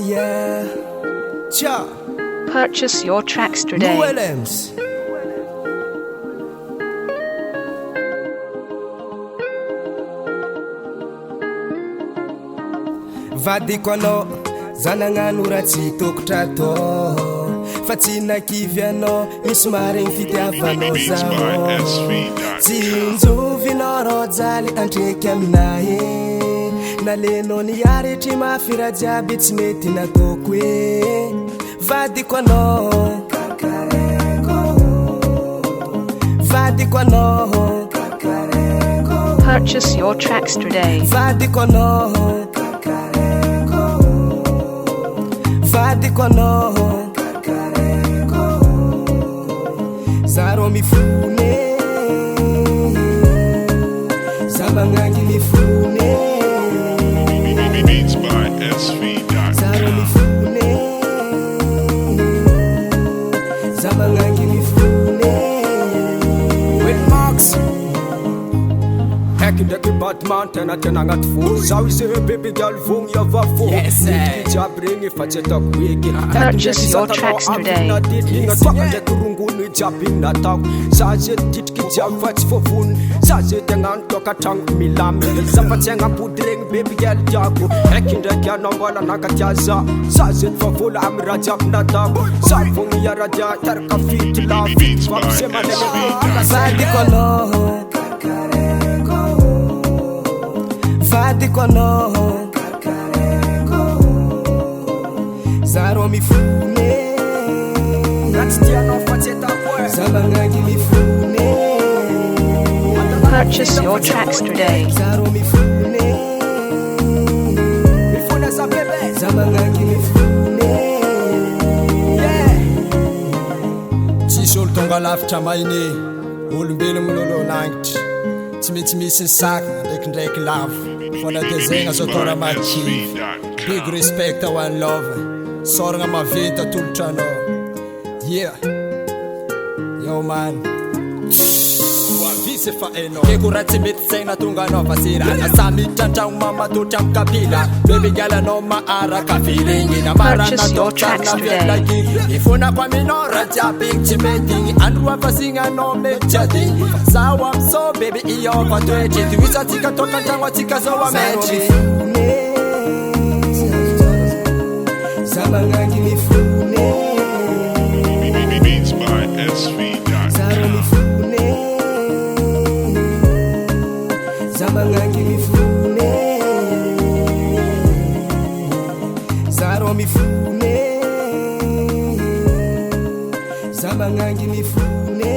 yeah. Cha. Purchase your tracks today. NOELEM'S. Vadiko anao, zanagnano raha tsy tokotra atao. Fa tsy nakivy anao, misy marigny fitiavanao zaho. Tsy injovinao rojaly andreky aminahy. Nalenao niaritry mafy raha jiaby tsy mety nataoko e. Vadiko anao, vadiko anao. Purchase your tracks today. Vadiko anao, vadiko anao. Zaro mifone, zamangangi mifone. Beats by FEAT. Zaro mifone, zamangangi mifone. With Max. Hekindeky Batman tena anaty fony. Zaho izy baby girl vogny yava fony. Jiaby regny efa tsy ataoko eky. Purchase your tracks today. Ndraiky rongono jiaby nataoko. Za zay titriky jiaby fa tsy fovony. Za zay tegnano tokatragno milamy. Za fa tsy agnampody regny baby girl tiako. Hekindraiky anao mbola nankatia za. Za zay fa vola amy raha jiaby nataoko. Za vogny iaradia taraka FEAT la FEAT. Fampisy manene vadiko anao, vadiko anao. Zaro mifone, zamangangi mifone. Purchase your tracks today. Zaro mifone, zamangangi mifone. Tsisy olo tonga lavitra mainy, olombelogno lolo lagnitry. Tsy mety misy ny sakana ndraikindraiky lavo. Fona de zegny azo atao raha makivy. Big respect one love. Soragna maventy atolotra anao. Yeah. Yo man. Wavise fa eno. Keko raha tsy mety saigna tonga anao fa sirana. Samy trantragno mamatotra amy kapila. Baby girl anao maharaka feeling. Purchase your tracks today. Ifona kwa minao raha jiaby tsy mety igny. Andro afasigny anao mety adigny. Zaho amso baby iyo fa toetry. Toisa atsika tokantragno atsika zao ametry. Zamangangi mifone. Beats by FEAT. Zaro mifone, zamangangi mifone. Zaro mifone, zamangangi mifone.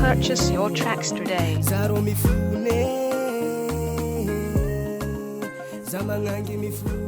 Purchase your tracks today. Zaro mifone, zamangangi mifone.